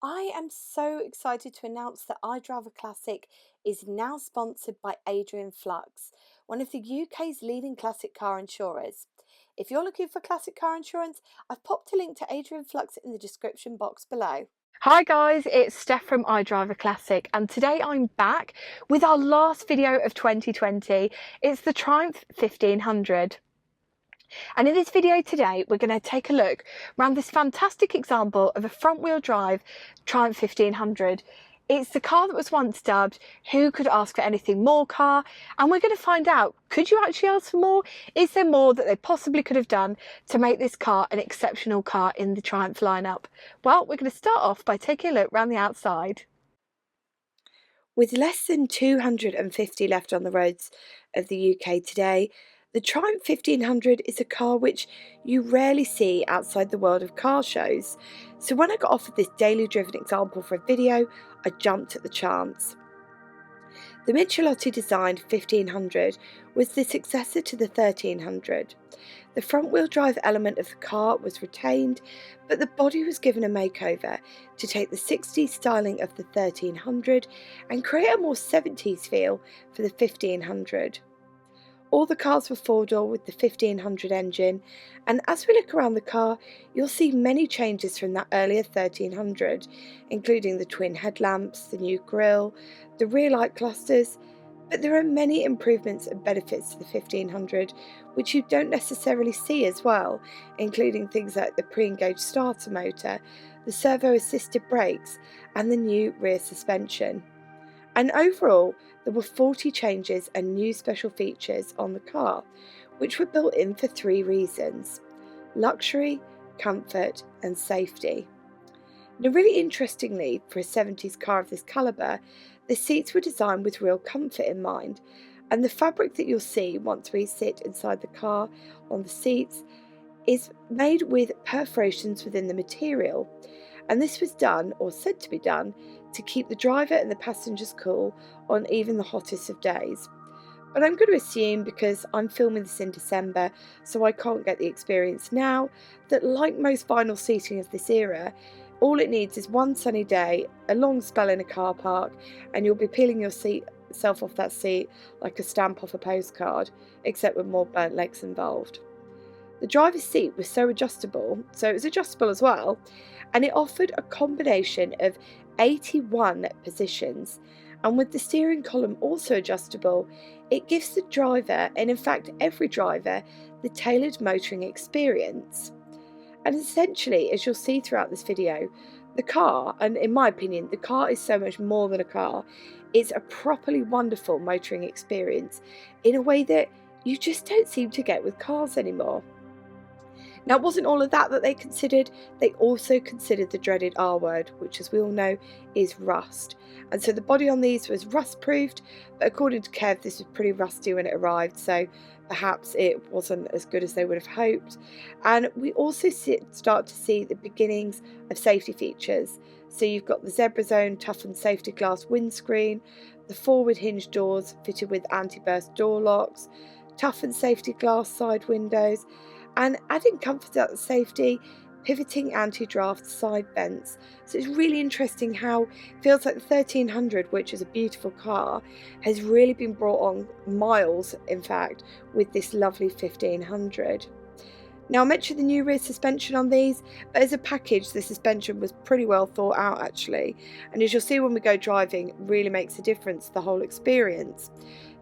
I am so excited to announce that iDriveAClassic is now sponsored by Adrian Flux, one of the UK's leading classic car insurers. If you're looking for classic car insurance, I've popped a link to Adrian Flux in the description box below. Hi guys, it's Steph from iDriveAClassic and today I'm back with our last video of 2020. It's the Triumph 1500. And in this video today, we're going to take a look around this fantastic example of a front-wheel drive Triumph 1500. It's the car that was once dubbed "Who Could Ask for Anything More" car, and we're going to find out, could you actually ask for more? Is there more that they possibly could have done to make this car an exceptional car in the Triumph lineup? Well, we're going to start off by taking a look around the outside. With less than 250 left on the roads of the UK today, the Triumph 1500 is a car which you rarely see outside the world of car shows. So when I got offered this daily driven example for a video, I jumped at the chance. The Michelotti designed 1500 was the successor to the 1300. The front-wheel drive element of the car was retained, but the body was given a makeover to take the 60s styling of the 1300 and create a more 70s feel for the 1500. All the cars were four-door with the 1500 engine, and as we look around the car, you'll see many changes from that earlier 1300, including the twin headlamps, the new grille, the rear light clusters, but there are many improvements and benefits to the 1500 which you don't necessarily see as well, including things like the pre-engaged starter motor, the servo-assisted brakes, and the new rear suspension. And overall, there were 40 changes and new special features on the car, which were built in for three reasons: luxury, comfort, and safety. Now, really interestingly, for a 70s car of this calibre, the seats were designed with real comfort in mind, and the fabric that you'll see once we sit inside the car on the seats is made with perforations within the material. And this was done, or said to be done, to keep the driver and the passengers cool on even the hottest of days. But I'm going to assume, because I'm filming this in December, so I can't get the experience now, that like most vinyl seating of this era, all it needs is one sunny day, a long spell in a car park, and you'll be peeling yourself off that seat like a stamp off a postcard, except with more burnt legs involved. The driver's seat was so adjustable, so it was adjustable as well, and it offered a combination of 81 positions, and with the steering column also adjustable, it gives the driver, and in fact every driver, the tailored motoring experience. And essentially, as you'll see throughout this video, the car, and in my opinion, the car is so much more than a car. It's a properly wonderful motoring experience in a way that you just don't seem to get with cars anymore. Now, it wasn't all of that they considered. They also considered the dreaded R word, which, as we all know, is rust. And so the body on these was rust-proofed, but according to Kev, this was pretty rusty when it arrived, so perhaps it wasn't as good as they would have hoped. And we also start to see the beginnings of safety features. So you've got the Zebra Zone toughened safety glass windscreen, the forward hinge doors fitted with anti-burst door locks, toughened safety glass side windows, and adding comfort and safety, pivoting anti-draft side vents. So it's really interesting how it feels like the 1300, which is a beautiful car, has really been brought on miles, in fact, with this lovely 1500. Now, I mentioned the new rear suspension on these, but as a package, the suspension was pretty well thought out actually, and as you'll see when we go driving, it really makes a difference to the whole experience.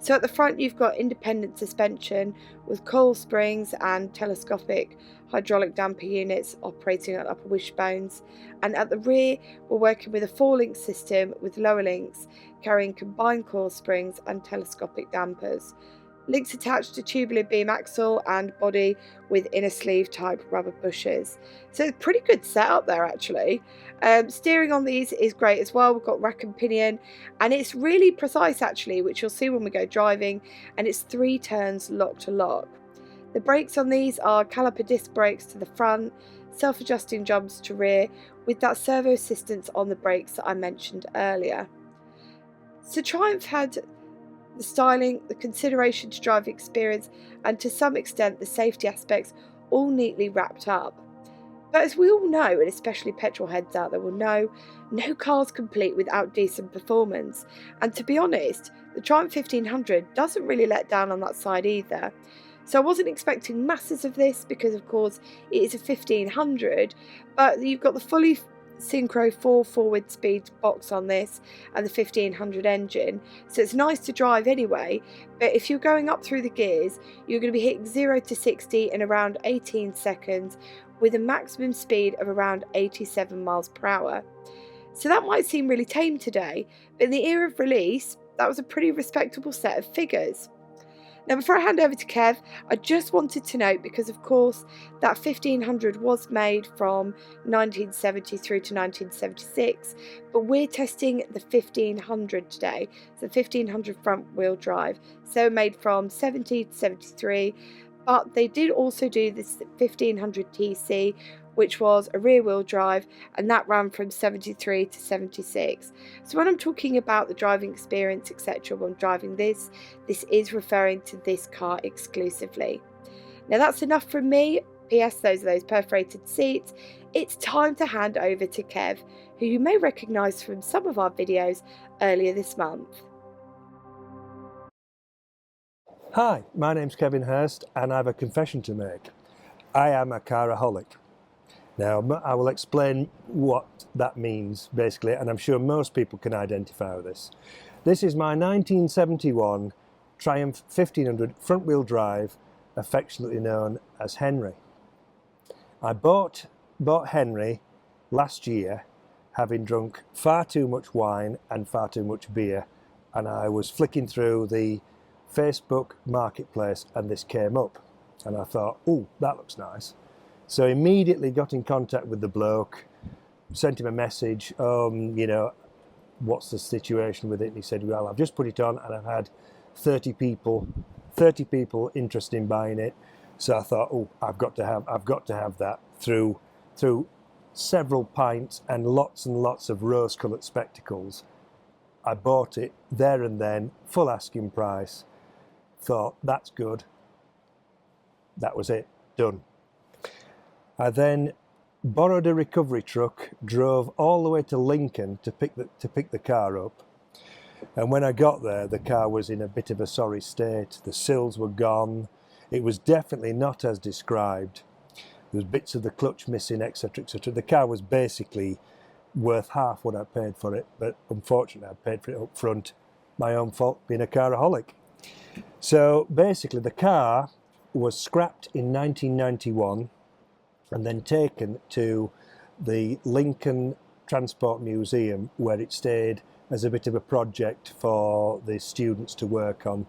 So at the front you've got independent suspension with coil springs and telescopic hydraulic damper units operating at upper wishbones, and at the rear we're working with a 4-link system with lower links carrying combined coil springs and telescopic dampers. Links attached to tubular beam axle and body with inner sleeve type rubber bushes. So it's a pretty good setup there actually. Steering on these is great as well. We've got rack and pinion, and it's really precise actually, which you'll see when we go driving, and it's 3 turns lock to lock. The brakes on these are caliper disc brakes to the front, self-adjusting jumps to rear, with that servo assistance on the brakes that I mentioned earlier. So Triumph had the styling, the consideration to driving experience, and to some extent the safety aspects all neatly wrapped up. But as we all know, and especially petrol heads out there will know, no car's complete without decent performance. And to be honest, the Triumph 1500 doesn't really let down on that side either. So I wasn't expecting masses of this because, of course, it is a 1500, but you've got the fully synchro 4 forward speed box on this and the 1500 engine, so it's nice to drive anyway. But if you're going up through the gears, you're going to be hitting 0 to 60 in around 18 seconds with a maximum speed of around 87 miles per hour. So that might seem really tame today, but in the era of release, that was a pretty respectable set of figures. Now, before I hand over to Kev, I just wanted to note, because of course that 1500 was made from 1970 through to 1976, but we're testing the 1500 today. So 1500 front wheel drive, so made from 70 to 73, but they did also do this 1500 TC, which was a rear wheel drive, and that ran from 73 to 76. So when I'm talking about the driving experience, etc., when driving this is referring to this car exclusively. Now that's enough from me. P.S. those are those perforated seats. It's time to hand over to Kev, who you may recognise from some of our videos earlier this month. Hi, my name's Kevin Hurst and I have a confession to make. I am a caraholic. Now, I will explain what that means, basically, and I'm sure most people can identify with this. This is my 1971 Triumph 1500 front-wheel drive, affectionately known as Henry. I bought Henry last year, having drunk far too much wine and far too much beer, and I was flicking through the Facebook marketplace and this came up, and I thought, oh, that looks nice. So immediately got in contact with the bloke, sent him a message, what's the situation with it? And he said, well, I've just put it on and I've had 30 people interested in buying it. So I thought, oh, I've got to have that. Through several pints and lots of rose-coloured spectacles, I bought it there and then, full asking price. Thought, that's good. That was it, done. I then borrowed a recovery truck, drove all the way to Lincoln to pick the car up. And when I got there, the car was in a bit of a sorry state. The sills were gone. It was definitely not as described. There was bits of the clutch missing, etc., etc. The car was basically worth half what I paid for it, but unfortunately I paid for it up front. My own fault, being a caraholic. So basically the car was scrapped in 1991 and then taken to the Lincoln Transport Museum, where it stayed as a bit of a project for the students to work on.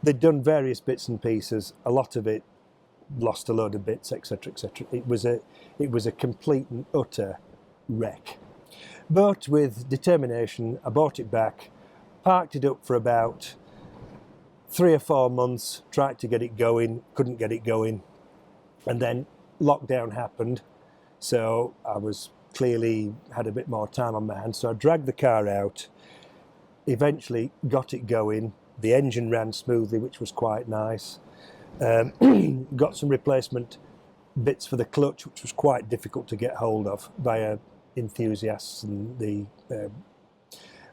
They'd done various bits and pieces, a lot of it lost a load of bits, etc., etc. It was a complete and utter wreck. But with determination, I bought it back, parked it up for about 3 or 4 months, tried to get it going, couldn't get it going, and then lockdown happened, so I was clearly had a bit more time on my hands, so I dragged the car out, eventually got it going. The engine ran smoothly, which was quite nice. Got some replacement bits for the clutch, which was quite difficult to get hold of via enthusiasts, and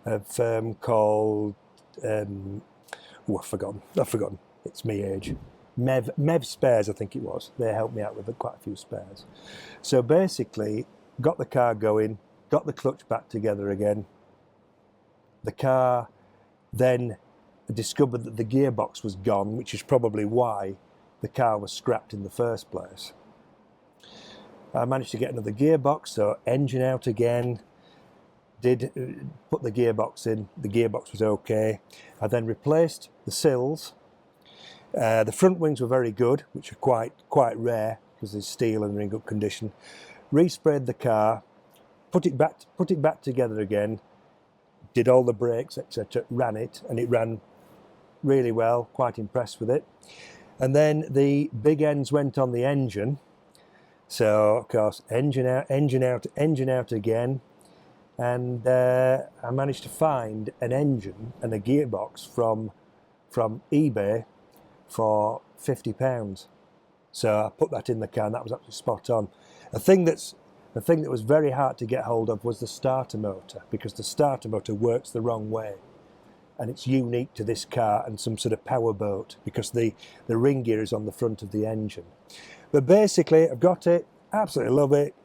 a firm called I've forgotten. It's me age. Mev Spares, I think it was. They helped me out with quite a few spares. So basically, got the car going, got the clutch back together again. The car then discovered that the gearbox was gone, which is probably why the car was scrapped in the first place. I managed to get another gearbox, so engine out again. Did put the gearbox in. The gearbox was okay. I then replaced the sills. The front wings were very good, which are quite rare because they're steel and they're in good condition. Resprayed the car, put it back together again. Did all the brakes, etc. Ran it, and it ran really well. Quite impressed with it. And then the big ends went on the engine. So of course, engine out again. And I managed to find an engine and a gearbox from eBay for £50. So I put that in the car, and that was absolutely spot on. The thing that was very hard to get hold of was the starter motor, because the starter motor works the wrong way. And it's unique to this car and some sort of power boat, because the ring gear is on the front of the engine. But basically, I've got it, absolutely love it.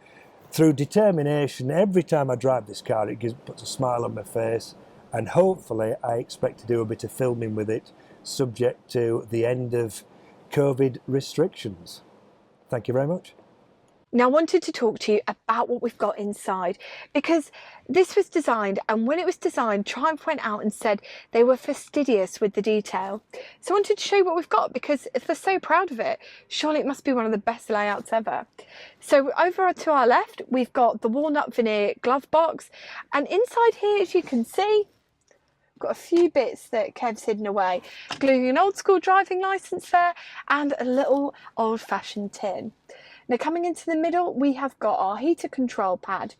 Through determination, every time I drive this car, it puts a smile on my face, and hopefully I expect to do a bit of filming with it, subject to the end of COVID restrictions. Thank you very much. Now I wanted to talk to you about what we've got inside, because this was designed, and when it was designed, Triumph went out and said they were fastidious with the detail. So I wanted to show you what we've got, because if they're so proud of it, surely it must be one of the best layouts ever. So over to our left, we've got the walnut veneer glove box, and inside here, as you can see, got a few bits that Kev's hidden away, including an old school driving licence there and a little old-fashioned tin. Now coming into the middle, we have got our heater control pad.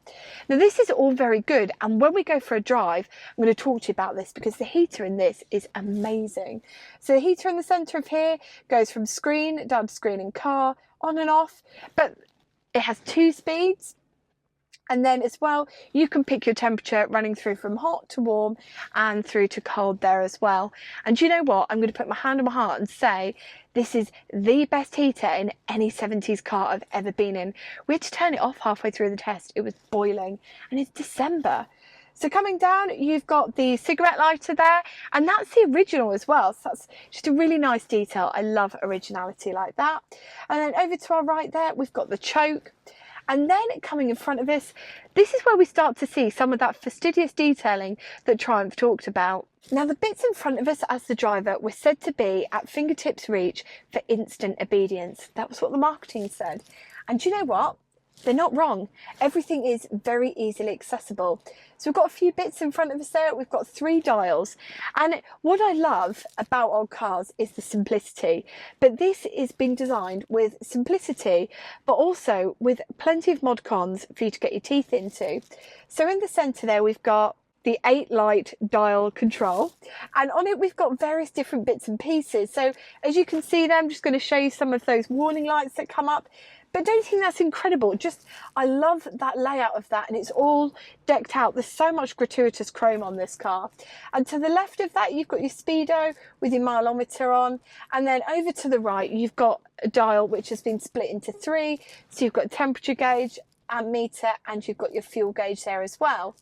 Now this is all very good, and when we go for a drive, I'm going to talk to you about this, because the heater in this is amazing. So the heater in the centre of here goes from screen down to screen in car, on and off, but it has 2 speeds. And then as well, you can pick your temperature running through from hot to warm and through to cold there as well. And do you know what? I'm going to put my hand on my heart and say this is the best heater in any 70s car I've ever been in. We had to turn it off halfway through the test. It was boiling, and it's December. So coming down, you've got the cigarette lighter there, and that's the original as well. So that's just a really nice detail. I love originality like that. And then over to our right there, we've got the choke. And then coming in front of us, this is where we start to see some of that fastidious detailing that Triumph talked about. Now the bits in front of us as the driver were said to be at fingertips reach for instant obedience. That was what the marketing said. And do you know what? They're not wrong. Everything is very easily accessible. So we've got a few bits in front of us there. We've got 3 dials. And what I love about old cars is the simplicity. But this is being designed with simplicity, but also with plenty of mod cons for you to get your teeth into. So in the centre there, we've got the 8 light dial control, and on it we've got various different bits and pieces. So as you can see there, I'm just going to show you some of those warning lights that come up. But don't you think that's incredible? Just, I love that layout of that, and it's all decked out. There's so much gratuitous chrome on this car. And to the left of that, you've got your speedo with your mileometer on. And then over to the right, you've got a dial which has been split into 3. So you've got a temperature gauge, amp meter, and you've got your fuel gauge there as well.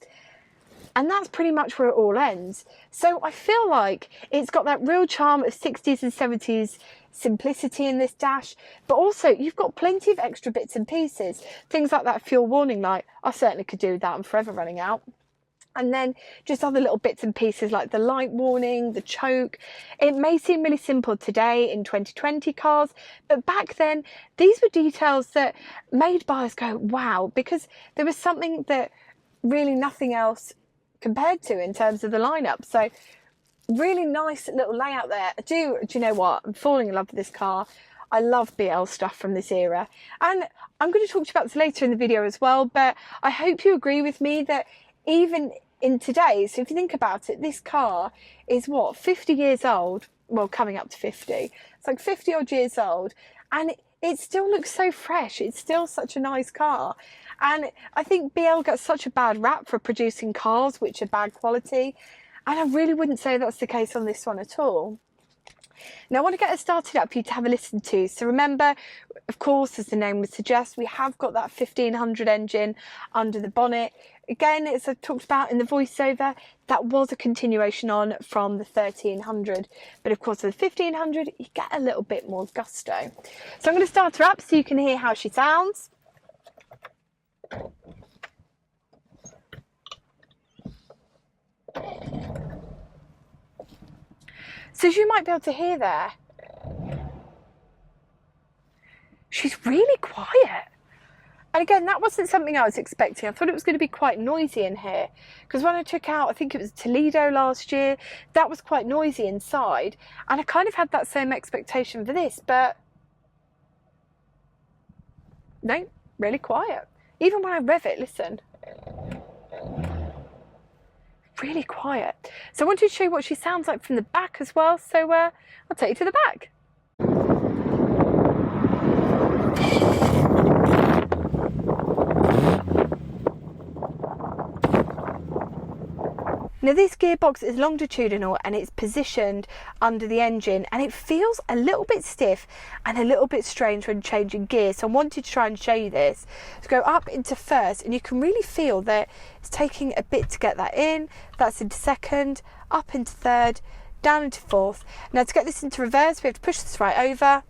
And that's pretty much where it all ends. So I feel like it's got that real charm of 60s and 70s simplicity in this dash, but also you've got plenty of extra bits and pieces. Things like that fuel warning light, I certainly could do with that. I'm forever running out. And then just other little bits and pieces like the light warning, the choke. It may seem really simple today in 2020 cars, but back then these were details that made buyers go, wow, because there was something that really nothing else compared to in terms of the lineup. So really nice little layout there. Do you know what? I'm falling in love with this car. I love BL stuff from this era. And I'm going to talk to you about this later in the video as well, but I hope you agree with me that even in today, so if you think about it, this car is what, 50 years old? Well, coming up to 50. It's like 50 odd years old, and it still looks so fresh. It's still such a nice car. And I think BL gets such a bad rap for producing cars which are bad quality. And I really wouldn't say that's the case on this one at all. Now I want to get it started up for you to have a listen to. So remember, of course, as the name would suggest, we have got that 1500 engine under the bonnet. Again, as I talked about in the voiceover, that was a continuation on from the 1300. But of course, with the 1500, you get a little bit more gusto. So I'm going to start her up so you can hear how she sounds. So as you might be able to hear there, she's really quiet. And again, that wasn't something I was expecting. I thought it was going to be quite noisy in here, because when I took out, I think it was Toledo last year, that was quite noisy inside. And I kind of had that same expectation for this, but no, really quiet. Even when I rev it, listen. Really quiet. So I wanted to show you what she sounds like from the back as well. So I'll take you to the back. Now this gearbox is longitudinal and it's positioned under the engine, and it feels a little bit stiff and a little bit strange when changing gears. So I wanted to try and show you this. So go up into first, and you can really feel that it's taking a bit to get that in. That's into second, up into third, down into fourth. Now to get this into reverse, we have to push this right over,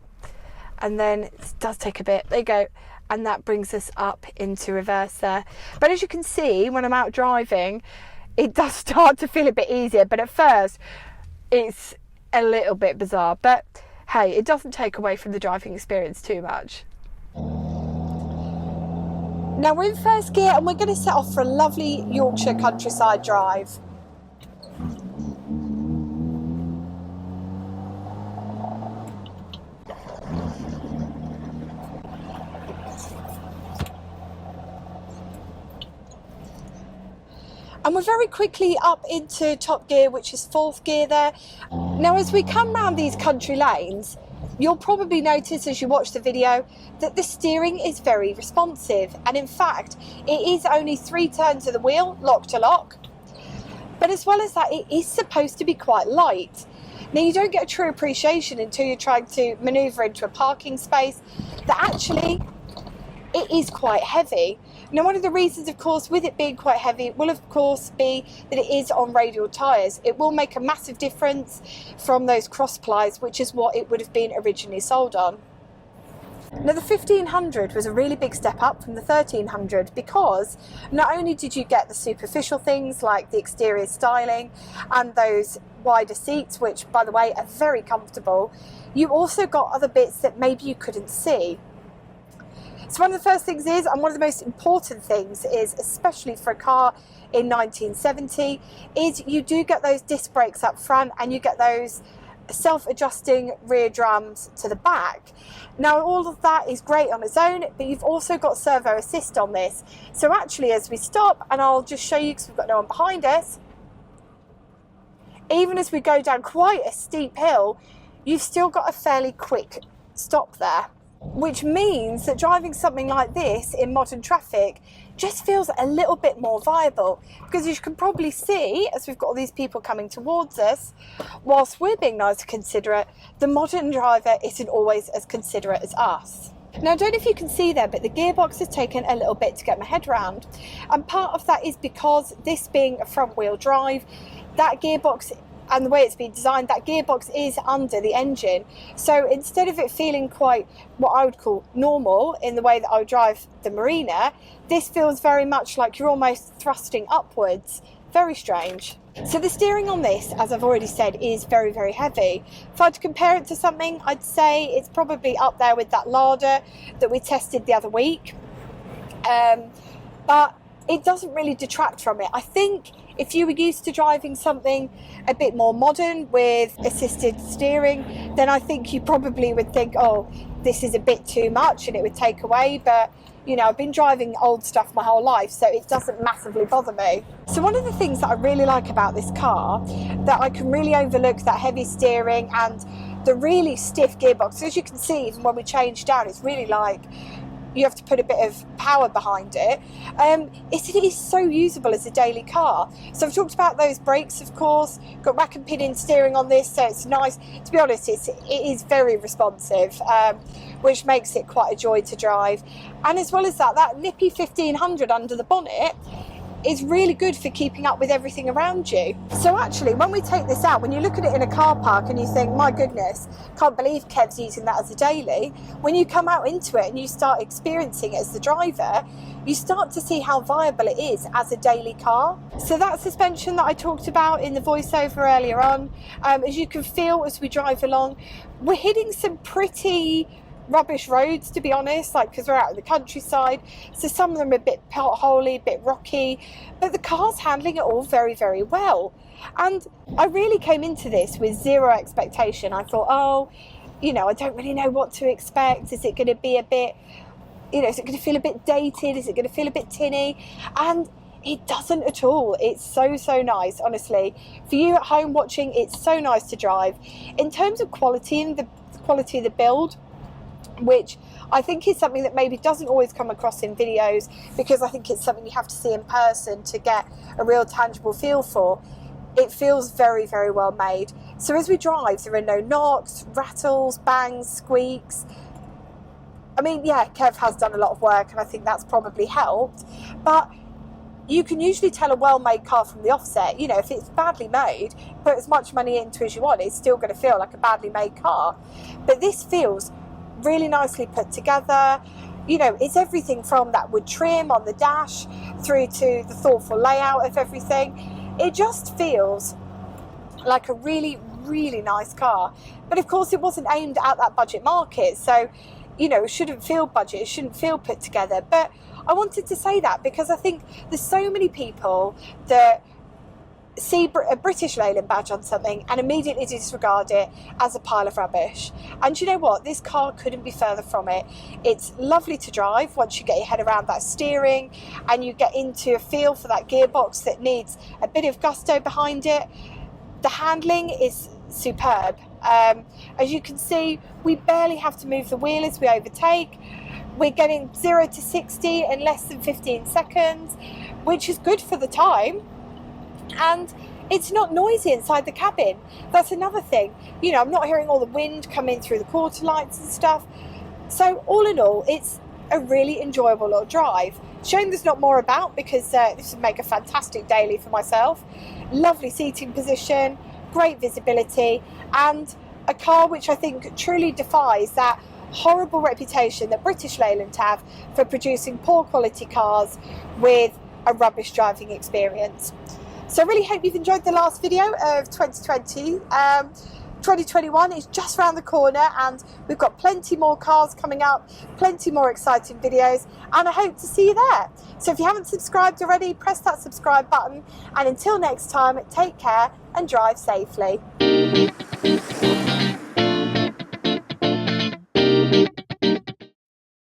and then it does take a bit. There you go. And that brings us up into reverse there. But as you can see, when I'm out driving, it does start to feel a bit easier, but at first it's a little bit bizarre. But hey, it doesn't take away from the driving experience too much. Now we're in first gear and we're going to set off for a lovely Yorkshire countryside drive. And we're very quickly up into top gear, which is fourth gear there. Now, as we come round these country lanes, you'll probably notice as you watch the video that the steering is very responsive. And in fact, it is only 3 turns of the wheel, lock to lock. But as well as that, it is supposed to be quite light. Now, you don't get a true appreciation until you're trying to manoeuvre into a parking space that actually it is quite heavy. Now, one of the reasons, of course, with it being quite heavy will, of course, be that it is on radial tyres. It will make a massive difference from those cross plies, which is what it would have been originally sold on. Now, the 1500 was a really big step up from the 1300 because not only did you get the superficial things like the exterior styling and those wider seats, which, by the way, are very comfortable, you also got other bits that maybe you couldn't see. So one of the first things is, and one of the most important things is, especially for a car in 1970, is you do get those disc brakes up front and you get those self-adjusting rear drums to the back. Now, all of that is great on its own, but you've also got servo assist on this. So actually, as we stop, and I'll just show you because we've got no one behind us, even as we go down quite a steep hill, you've still got a fairly quick stop there. Which means that driving something like this in modern traffic just feels a little bit more viable, because as you can probably see, as we've got all these people coming towards us, whilst we're being nice and considerate, the modern driver isn't always as considerate as us. Now, I don't know if you can see there, but the gearbox has taken a little bit to get my head around, and part of that is because this being a front wheel drive, that gearbox and the way it's been designed, that gearbox is under the engine. So instead of it feeling quite what I would call normal in the way that I would drive the Marina, this feels very much like you're almost thrusting upwards. Very strange. So the steering on this, as I've already said, is very, very heavy. If I had to compare it to something, I'd say it's probably up there with that Lada that we tested the other week. But it doesn't really detract from it. I think if you were used to driving something a bit more modern with assisted steering, then I think you probably would think, oh, this is a bit too much and it would take away. But, you know, I've been driving old stuff my whole life, so it doesn't massively bother me. So one of the things that I really like about this car, that I can really overlook that heavy steering and the really stiff gearbox. So as you can see, even when we change down, it's really like you have to put a bit of power behind it. It is so usable as a daily car. So I've talked about those brakes, of course, got rack and pinion steering on this, so it's nice. To be honest, it is very responsive, which makes it quite a joy to drive. And as well as that, that nippy 1500 under the bonnet is really good for keeping up with everything around you. So actually, when we take this out, when you look at it in a car park and you think, my goodness, can't believe Kev's using that as a daily, when you come out into it and you start experiencing it as the driver, you start to see how viable it is as a daily car. So that suspension that I talked about in the voiceover earlier on, as you can feel as we drive along, we're hitting some pretty rubbish roads, to be honest, like, because we're out in the countryside, so some of them are a bit potholy, a bit rocky, but the car's handling it all very, very well. And I really came into this with zero expectation. I thought, oh, you know, I don't really know what to expect. Is it going to be a bit, you know, is it going to feel a bit dated? Is it going to feel a bit tinny? And it doesn't at all. It's so, so nice, honestly. For you at home watching, it's so nice to drive. In terms of quality and the quality of the build, which I think is something that maybe doesn't always come across in videos, because I think it's something you have to see in person to get a real tangible feel for. it feels very, very well made. So as we drive, there are no knocks, rattles, bangs, squeaks. I mean, yeah, Kev has done a lot of work and I think that's probably helped, but you can usually tell a well-made car from the offset. You know, if it's badly made, put as much money into as you want, it's still going to feel like a badly made car. But this feels really nicely put together. You know, it's everything from that wood trim on the dash through to the thoughtful layout of everything. It just feels like a really, really nice car. But of course, it wasn't aimed at that budget market. So, you know, it shouldn't feel budget, it shouldn't feel put together. But I wanted to say that because I think there's so many people that see a British Leyland badge on something and immediately disregard it as a pile of rubbish. And you know what? This car couldn't be further from it. It's lovely to drive once you get your head around that steering and you get into a feel for that gearbox that needs a bit of gusto behind it. The handling is superb. As you can see, we barely have to move the wheel as we overtake. We're getting 0 to 60 in less than 15 seconds, which is good for the time. And it's not noisy inside the cabin. That's another thing. You know, I'm not hearing all the wind coming through the quarter lights and stuff. So all in all, it's a really enjoyable little drive. Shame there's not more about, because this would make a fantastic daily for myself. Lovely seating position, great visibility, and a car which I think truly defies that horrible reputation that British Leyland have for producing poor quality cars with a rubbish driving experience. So I really hope you've enjoyed the last video of 2020. 2021 is just around the corner and we've got plenty more cars coming up, plenty more exciting videos, and I hope to see you there. So if you haven't subscribed already, press that subscribe button, and until next time, take care and drive safely.